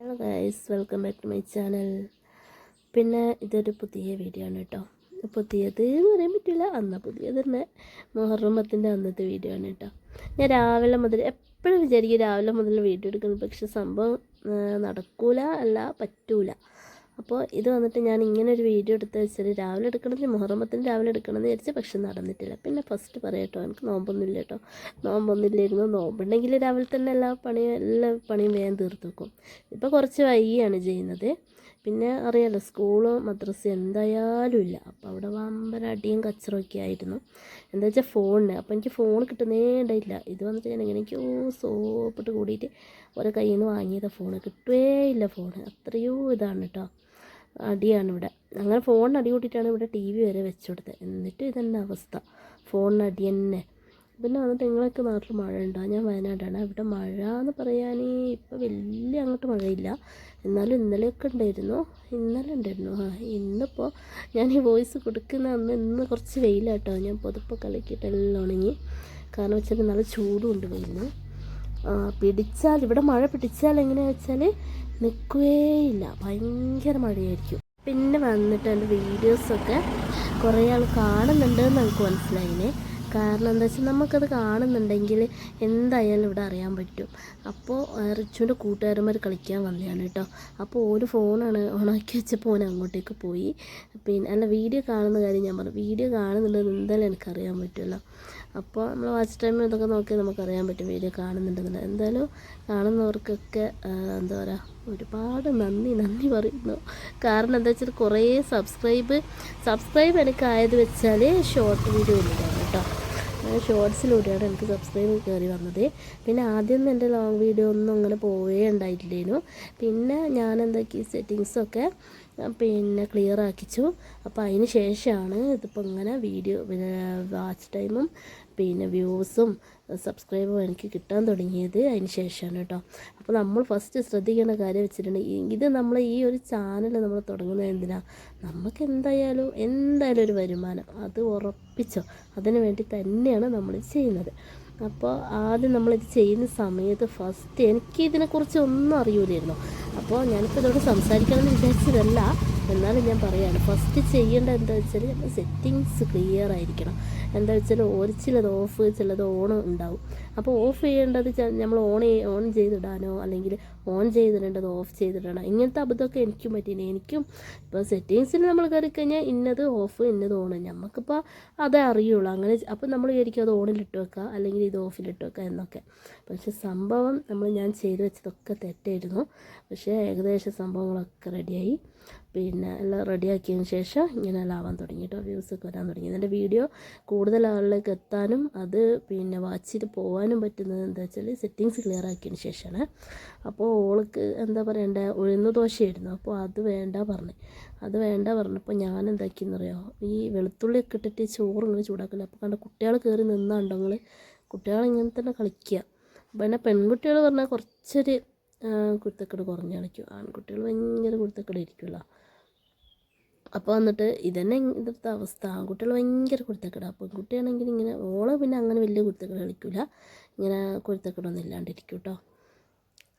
Hello guys, welcome back to my channel. പിന്നെ ഇതൊരു പുതിയ വീഡിയോ ആണ് കേട്ടോ. പുതിയത് എന്ന് പറയാൻ പറ്റില്ല, പുതിയത് തന്നെ മുഹറമത്തിൻ്റെ അന്നത്തെ വീഡിയോ ആണ് കേട്ടോ. ഞാൻ രാവിലെ മുതൽ എപ്പോഴും വിചാരിക്കും രാവിലെ മുതൽ വീഡിയോ എടുക്കുന്നത്, പക്ഷെ സംഭവം നടക്കൂല, പറ്റൂല. അപ്പോൾ ഇത് വന്നിട്ട് ഞാൻ ഇങ്ങനെ ഒരു വീഡിയോ എടുത്ത് വെച്ചാൽ രാവിലെ എടുക്കണമെന്ന് മുഹറമത്തിന് രാവിലെ എടുക്കണമെന്ന് വിചാരിച്ചു, പക്ഷെ നടന്നിട്ടില്ല. പിന്നെ ഫസ്റ്റ് പറയാം എനിക്ക് നോമ്പൊന്നുമില്ല കേട്ടോ. നോമ്പൊന്നുമില്ലായിരുന്നു. നോമ്പുണ്ടെങ്കിൽ രാവിലെ തന്നെ എല്ലാ പണിയും വേഗം തീർത്ത് വെക്കും. ഇപ്പോൾ കുറച്ച് വൈകിയാണ് ചെയ്യുന്നത്. പിന്നെ അറിയാലോ, സ്കൂളോ മദ്രസ എന്തായാലും ഇല്ല. അപ്പോൾ അവിടെ വമ്പൻ അടിയും കച്ചറൊക്കെ ആയിരുന്നു. എന്താ വെച്ചാൽ ഫോണിന്. അപ്പോൾ എനിക്ക് ഫോൺ കിട്ടുന്നേ ഉണ്ടായില്ല. ഇത് വന്നിട്ട് ഞാൻ എങ്ങനെയൊക്കെയോ സോപ്പിട്ട് കൂടിയിട്ട് ഓരോ കയ്യിൽ നിന്ന് വാങ്ങിയത് ഫോണ് കിട്ടുവേ ഇല്ല. ഫോണ് അത്രയോ ഇതാണ് കേട്ടോ, അടിയാണ് ഇവിടെ. അങ്ങനെ ഫോണിന് അടി കൂട്ടിയിട്ടാണ് ഇവിടെ TV വരെ വെച്ചു കൊടുത്തത്. എന്നിട്ട് ഇതന്നെ അവസ്ഥ, ഫോണിന് അടി തന്നെ. പിന്നെ വന്നിട്ട് നിങ്ങളൊക്കെ നാട്ടിൽ മഴ ഉണ്ടോ? ഞാൻ വയനാടാണ്. ഇവിടെ മഴ എന്ന് പറയാൻ ഇപ്പോൾ വലിയ അങ്ങോട്ട് മഴയില്ല, എന്നാലും ഇന്നലെയൊക്കെ ഉണ്ടായിരുന്നു. ഇന്നലെ ഉണ്ടായിരുന്നു. ഇന്നിപ്പോൾ ഞാൻ ഈ വോയിസ് കൊടുക്കുന്ന ഇന്ന് കുറച്ച് വെയിലാട്ടോ. ഞാൻ പുതപ്പൊക്കെ അലക്കിയിട്ട് എല്ലാം ഉണങ്ങി. കാരണം വെച്ചാൽ നല്ല ചൂടും ഉണ്ട് വെയിലിന്. പിടിച്ചാൽ ഇവിടെ മഴ പിടിച്ചാൽ എങ്ങനെയാ വെച്ചാൽ നിൽക്കുകയില്ല, ഭയങ്കര മഴയായിരിക്കും. പിന്നെ വന്നിട്ട് എൻ്റെ വീഡിയോസൊക്കെ കുറേ ആൾ കാണുന്നുണ്ടെന്ന് എനിക്ക് മനസ്സിലായിനെ. കാരണം എന്താ വെച്ചാൽ നമുക്കത് കാണുന്നുണ്ടെങ്കിൽ എന്തായാലും ഇവിടെ അറിയാൻ പറ്റും. അപ്പോൾ റിച്ചുവിൻ്റെ കൂട്ടുകാരന്മാർ കളിക്കാൻ വന്നതാണ് കേട്ടോ. അപ്പോൾ ഒരു ഫോണാണ് ഓണാക്കി വെച്ചപ്പോൾ ഓൻ അങ്ങോട്ടേക്ക് പോയി. പിന്നെ വീഡിയോ കാണുന്ന കാര്യം ഞാൻ പറഞ്ഞു, വീഡിയോ കാണുന്നുണ്ടെന്ന് എന്തായാലും എനിക്കറിയാൻ പറ്റുമല്ലോ. അപ്പോൾ നമ്മൾ വാച്ച് ടൈം ഇതൊക്കെ നോക്കിയാൽ നമുക്കറിയാൻ പറ്റും വീഡിയോ കാണുന്നുണ്ടെന്നുള്ളത്. എന്തായാലും കാണുന്നവർക്കൊക്കെ എന്താ പറയുക, ഒരുപാട് നന്ദി പറയുന്നു. കാരണം എന്താ വെച്ചാൽ കുറേ സബ്സ്ക്രൈബ് എനിക്കായത് വെച്ചാൽ ഷോർട്ട് വീഡിയോ ഇല്ലതാണ് കേട്ടോ. ഷോർട്സിലൂടെയാണ് എനിക്ക് സബ്സ്ക്രൈബ് കയറി വന്നത്. പിന്നെ ആദ്യം എൻ്റെ ലോങ് വീഡിയോ ഒന്നും അങ്ങനെ പോവേ ഉണ്ടായിട്ടില്ലേനു. പിന്നെ ഞാൻ എന്താക്കി സെറ്റിങ്സൊക്കെ ക്ലിയർ ആക്കിച്ചു. അപ്പോൾ അതിന് ശേഷമാണ് ഇതിപ്പോൾ ഇങ്ങനെ വീഡിയോ വാച്ച് ടൈമും വ്യൂസും സബ്സ്ക്രൈബും എനിക്ക് കിട്ടാൻ തുടങ്ങിയത് അതിന് ശേഷമാണ് കേട്ടോ. അപ്പോൾ നമ്മൾ ഫസ്റ്റ് ശ്രദ്ധിക്കേണ്ട കാര്യം വെച്ചിട്ടുണ്ടെങ്കിൽ, ഇത് നമ്മൾ ഈ ഒരു ചാനൽ നമ്മൾ തുടങ്ങുന്നത് എന്തിനാ, നമുക്ക് എന്തായാലും ഒരു വരുമാനം അത് ഉറപ്പിച്ചോ, അതിന് വേണ്ടി തന്നെയാണ് നമ്മൾ ചെയ്യുന്നത്. അപ്പോൾ ആദ്യം നമ്മളിത് ചെയ്യുന്ന സമയത്ത് ഫസ്റ്റ് എനിക്ക് ഇതിനെക്കുറിച്ച് ഒന്നും അറിയില്ലായിരുന്നു. അപ്പോൾ ഞാനിപ്പോൾ ഇതോട് സംസാരിക്കണമെന്ന് വിചാരിച്ചതല്ല, എന്നാലും ഞാൻ പറയുകയാണ്. ഫസ്റ്റ് ചെയ്യേണ്ടത് എന്താ വെച്ചാൽ സെറ്റിങ്സ് ക്ലിയർ ആയിരിക്കണം. എന്താ വെച്ചാൽ ചിലത് ഓഫ്, ചിലത് ഓൺ ഉണ്ടാവും. അപ്പോൾ ഓഫ് ചെയ്യേണ്ടത് നമ്മൾ ഓൺ ചെയ്തിടാനോ അല്ലെങ്കിൽ ഓൺ ചെയ്തിടേണ്ടത് ഓഫ് ചെയ്തിടണം. ഇങ്ങനത്തെ അബദ്ധമൊക്കെ എനിക്കും പറ്റിയില്ല. ഇപ്പോൾ സെറ്റിങ്സിൽ നമ്മൾ കയറി കഴിഞ്ഞാൽ ഇന്നത് ഓഫ് ഇന്നത് ഓൺ, നമുക്കിപ്പോൾ അതേ അറിയുള്ളൂ. അങ്ങനെ അപ്പോൾ നമ്മൾ വിചാരിക്കും അത് ഓണിലിട്ട് വെക്കുക അല്ലെങ്കിൽ ഇത് ഓഫിലിട്ട് വെക്കുക എന്നൊക്കെ. പക്ഷെ സംഭവം ഞാൻ ചെയ്ത് വെച്ചതൊക്കെ തെറ്റായിരുന്നു. പക്ഷേ ഏകദേശം സംഭവങ്ങളൊക്കെ റെഡിയായി. എല്ലാം റെഡിയാക്കിയതിന് ശേഷം ഇങ്ങനെയെല്ലാം ആവാൻ തുടങ്ങി കേട്ടോ. വ്യൂസൊക്കെ വരാൻ തുടങ്ങി. എൻ്റെ വീഡിയോ കൂടുതൽ ആളിലേക്ക് എത്താനും അത് വാച്ച് ചെയ്ത് പോകാനും പറ്റുന്നത് എന്താ വെച്ചാൽ സെറ്റിങ്സ് ക്ലിയർ ആക്കിയതിന് ശേഷമാണ്. അപ്പോൾ ഓൾക്ക് എന്താ പറയണ്ടേ, ഉഴുന്ന് ദോശയായിരുന്നു. അപ്പോൾ അത് വേണ്ട പറഞ്ഞപ്പോൾ ഞാൻ എന്താക്കിയെന്നറിയോ, ഈ വെളുത്തുള്ളിയൊക്കെ ഇട്ടിട്ട് ചോറ് ഇങ്ങനെ ചൂടാക്കില്ല. അപ്പോൾ കണ്ട കുട്ടികൾ കയറി നിന്നാണ്ടങ്ങൾ, കുട്ടികൾ ഇങ്ങനെ തന്നെ കളിക്കുക. പിന്നെ പെൺകുട്ടികൾ പറഞ്ഞാൽ കുറച്ചൊരു കുരുത്തക്കേട് കുറഞ്ഞ് കളിക്കും. ആൺകുട്ടികൾ ഭയങ്കര കുരുത്തക്കേട് ഇരിക്കുമല്ലോ. അപ്പോൾ വന്നിട്ട് ഇതന്നെ ഇവിടുത്തെ അവസ്ഥ. ആൺകുട്ടികൾ ഭയങ്കര കുരുത്തക്കേടാണ്. പെൺകുട്ടിയാണെങ്കിൽ ഇങ്ങനെ പിന്നെ അങ്ങനെ വലിയ കുരുത്തക്കേട് കളിക്കില്ല, ഇങ്ങനെ കുരുത്തക്കേടൊന്നും ഇല്ലാണ്ടിരിക്കും കേട്ടോ.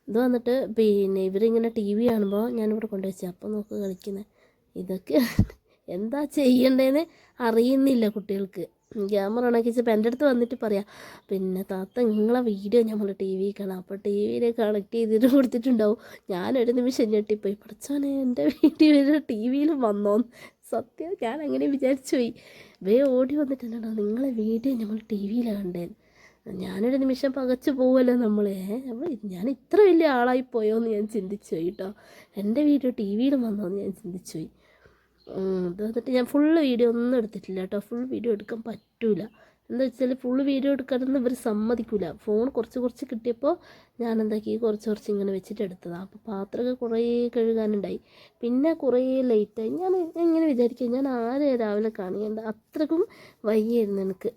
ഇത് വന്നിട്ട് ഇവരിങ്ങനെ TV കാണുമ്പോൾ ഞാനിവിടെ കൊണ്ടുവച്ചത്. അപ്പോൾ നോക്ക് കളിക്കുന്നത്. ഇതൊക്കെ എന്താ ചെയ്യേണ്ടതെന്ന് അറിയുന്നില്ല കുട്ടികൾക്ക്. ക്യാമറ ഉണക്കിച്ചപ്പോൾ എൻ്റെ അടുത്ത് വന്നിട്ട് പറയാം, താത്ത നിങ്ങളെ വീഡിയോ നമ്മൾ TV കാണാം. അപ്പോൾ TV കണക്ട് ചെയ്തിട്ട് കൊടുത്തിട്ടുണ്ടാവും. ഞാനൊരു നിമിഷം ഞെട്ടിപ്പോയി, പഠിച്ചോനെ എൻ്റെ വീഡിയോ TV-യിലും വന്നോന്ന്. സത്യം ഞാൻ അങ്ങനെ വിചാരിച്ചു പോയി. ഓടി വന്നിട്ടുണ്ടോ, നിങ്ങളെ വീഡിയോ നമ്മൾ TV-യിലാണ് കണ്ടേന്ന്. ഞാനൊരു നിമിഷം പകച്ചു പോവുമല്ലോ നമ്മളെ. അപ്പോൾ ഞാൻ ഇത്ര വലിയ ആളായിപ്പോയോ എന്ന് ഞാൻ ചിന്തിച്ചു പോയി കേട്ടോ. എൻ്റെ വീഡിയോ TV-യിലും വന്നോന്ന് ഞാൻ ചിന്തിച്ചു പോയി. ഇത് വന്നിട്ട് ഞാൻ ഫുള്ള് വീഡിയോ ഒന്നും എടുത്തിട്ടില്ല കേട്ടോ. ഫുൾ വീഡിയോ എടുക്കാൻ പറ്റില്ല. എന്താ വെച്ചാൽ ഫുൾ വീഡിയോ എടുക്കാനൊന്നും ഇവർ സമ്മതിക്കില്ല. ഫോൺ കുറച്ച് കിട്ടിയപ്പോൾ ഞാൻ എന്താക്കി കുറച്ച് ഇങ്ങനെ വെച്ചിട്ട് എടുത്തതാണ്. അപ്പോൾ പാത്രമൊക്കെ കുറേ കഴുകാനുണ്ടായി. പിന്നെ കുറേ ലേറ്റായി. ഞാൻ ഇങ്ങനെ വിചാരിക്കുക, ഞാൻ രാവിലെ കാണിക്കേണ്ട, അത്രക്കും വൈകിയായിരുന്നു എനിക്ക്.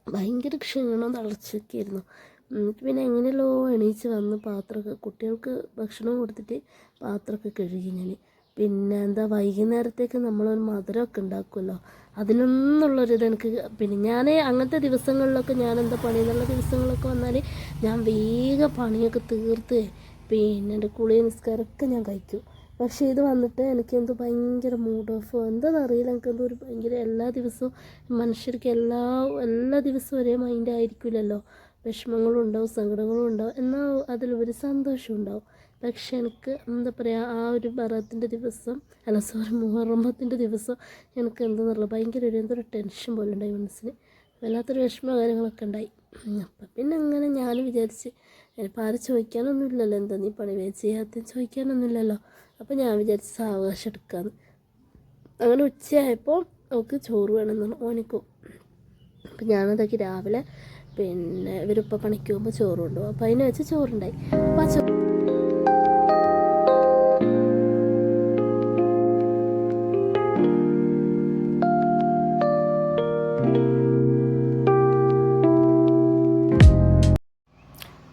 ഭയങ്കര ക്ഷീണവും തളർച്ചയൊക്കെ ആയിരുന്നു. പിന്നെ എങ്ങനെയല്ലോ എണീച്ച് വന്ന് പാത്രമൊക്കെ കുട്ടികൾക്ക് ഭക്ഷണം കൊടുത്തിട്ട് പാത്രമൊക്കെ കഴുകി ഞാൻ. എന്താ വൈകുന്നേരത്തേക്ക് നമ്മളൊരു മധുരമൊക്കെ ഉണ്ടാക്കുമല്ലോ, അതിനൊന്നുള്ളൊരിത് എനിക്ക്. ഞാൻ അങ്ങനത്തെ ദിവസങ്ങളിലൊക്കെ ഞാൻ എന്താ പണി എന്നുള്ള ദിവസങ്ങളൊക്കെ വന്നാൽ ഞാൻ വേഗം പണിയൊക്കെ തീർത്ത് പിന്നെ എൻ്റെ കുളി നിസ്കാരമൊക്കെ ഞാൻ കഴിക്കും. പക്ഷേ ഇത് വന്നിട്ട് എനിക്കെന്തോ ഭയങ്കര മൂഡ് ഓഫ് എന്താണെന്നറിയില്ല. എനിക്കെന്തോ ഒരു ഭയങ്കര എല്ലാ ദിവസവും മനുഷ്യർക്ക് എല്ലാ ദിവസവും ഒരേ മൈൻഡ് ആയിരിക്കില്ലല്ലോ. വിഷമങ്ങളും ഉണ്ടാവും, സങ്കടങ്ങളും ഉണ്ടാവും, എന്നാൽ അതിലൊരു സന്തോഷം ഉണ്ടാവും. പക്ഷെ എനിക്ക് എന്താ പറയുക, ആ ഒരു ബറാത്തിൻ്റെ ദിവസം മുഹറമ്മത്തിൻ്റെ ദിവസം എനിക്ക് എന്താണെന്നറിയില്ല, ഭയങ്കര എന്തൊരു ടെൻഷൻ പോലെ ഉണ്ടായി മനസ്സിന്. വല്ലാത്തൊരു വിഷമ കാര്യങ്ങളൊക്കെ ഉണ്ടായി. അപ്പം പിന്നെ അങ്ങനെ ഞാൻ വിചാരിച്ച് ഇനിയിപ്പോൾ ആരും ചോദിക്കാനൊന്നുമില്ലല്ലോ, എന്താ നീ പണി ചെയ്യാത്ത ചോദിക്കാനൊന്നുമില്ലല്ലോ. അപ്പോൾ ഞാൻ വിചാരിച്ച് സാവകാശം എടുക്കാമെന്ന്. അങ്ങനെ ഉച്ചയായപ്പോൾ അവൾക്ക് ചോറ് വേണമെന്നാണ് ഓനിക്കും. അപ്പം ഞാനതൊക്കെ രാവിലെ പിന്നെ ഇവരിപ്പോൾ പണിക്ക് പോകുമ്പോൾ ചോറ് കൊണ്ടുപോകും. അപ്പോൾ അതിന് വെച്ച് ചോറുണ്ടായി. അപ്പോൾ ആ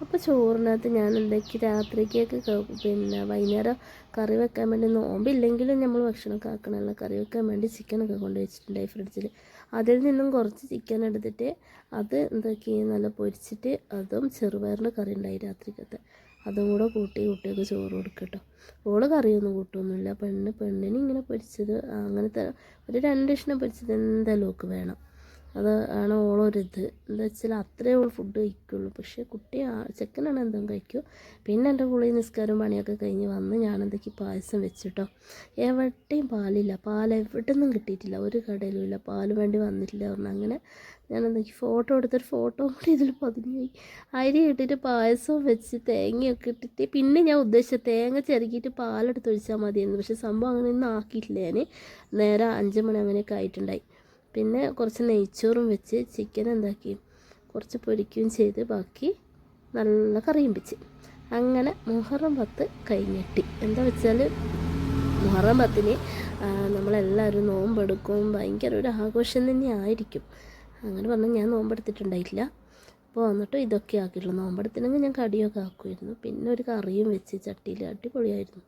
അപ്പോൾ ചോറിനകത്ത് ഞാൻ എന്താക്കി രാത്രിക്കേക്ക് പിന്നെ വൈകുന്നേരം കറി വെക്കാൻ വേണ്ടി, നോമ്പില്ലെങ്കിലും നമ്മൾ ഭക്ഷണമൊക്കെ ആക്കണമല്ലോ, കറി വെക്കാൻ വേണ്ടി ചിക്കനൊക്കെ കൊണ്ട് വെച്ചിട്ടുണ്ടായി ഫ്രിഡ്ജിൽ. അതിൽ നിന്നും കുറച്ച് ചിക്കൻ എടുത്തിട്ട് അത് എന്താക്കി നല്ല പൊരിച്ചിട്ട് അതും ചെറുപയറിൻ്റെ കറി ഉണ്ടായി രാത്രിക്കത്തെ, അതും കൂടെ കൂട്ടി കുട്ടിയൊക്കെ ചോറ് കൊടുക്കട്ടോ. ഓള് കറിയൊന്നും കൂട്ടൊന്നുമില്ല. പെണ്ണിന് ഇങ്ങനെ പൊരിച്ചത് അങ്ങനത്തെ ഒരു 2 കഷ്ണം പൊരിച്ചത് എന്തായാലും ഓൾക്ക് വേണം. അത് ആണ് ഓളൊരിത്. എന്താ വെച്ചാൽ അത്രേ ഓൾ ഫുഡ് കഴിക്കുള്ളൂ. പക്ഷേ ചെക്കനാണ് എന്തും കഴിക്കും. പിന്നെ എൻ്റെ കുളി നിസ്കാരം പണിയൊക്കെ കഴിഞ്ഞ് വന്ന് ഞാൻ എന്തൊക്കെ പായസം വെച്ചിട്ടോ. എവിടെയും പാലില്ല, എവിടെ നിന്നും കിട്ടിയിട്ടില്ല, ഒരു കടയിലും ഇല്ല, പാൽ വേണ്ടി വന്നിട്ടില്ല പറഞ്ഞു. അങ്ങനെ ഞാൻ എന്തൊക്കെ ഫോട്ടോ എടുത്തൊരു ഫോട്ടോ കൂടി ഇതിൽ പതിഞ്ഞുപോയി. അരി ഇട്ടിട്ട് പായസവും വെച്ച് തേങ്ങയൊക്കെ ഇട്ടിട്ട്, പിന്നെ ഞാൻ ഉദ്ദേശിച്ച തേങ്ങ ചിരകിയിട്ട് പാലെടുത്ത് ഒഴിച്ചാൽ മതിയായിരുന്നു. പക്ഷേ സംഭവം അങ്ങനെയൊന്നും ആക്കിയിട്ടില്ല. ഞാൻ നേരെ 5 മണി അങ്ങനെയൊക്കെ ആയിട്ടുണ്ടായി. പിന്നെ കുറച്ച് നെയ്ച്ചോറും വെച്ച് ചിക്കൻ എന്താക്കി കുറച്ച് പൊരിക്കുകയും ചെയ്ത് ബാക്കി നല്ല കറിയും വെച്ച്. അങ്ങനെ മുഹറം 10 കഴിഞ്ഞിട്ട് എന്താ വെച്ചാൽ മുഹറം 10-ന് നമ്മളെല്ലാവരും നോമ്പെടുക്കും. ഭയങ്കര ഒരു ആഘോഷം തന്നെ ആയിരിക്കും. അങ്ങനെ പറഞ്ഞാൽ ഞാൻ നോമ്പെടുത്തിട്ടുണ്ടായിട്ടില്ല. അപ്പോൾ വന്നിട്ട് ഇതൊക്കെ ആക്കിയിട്ടുള്ളൂ. നോമ്പെടുത്തിനെങ്കിൽ ഞാൻ കടിയൊക്കെ ആക്കുമായിരുന്നു. പിന്നെ ഒരു കറിയും വെച്ച് ചട്ടിയിൽ, അടിപൊളിയായിരുന്നു.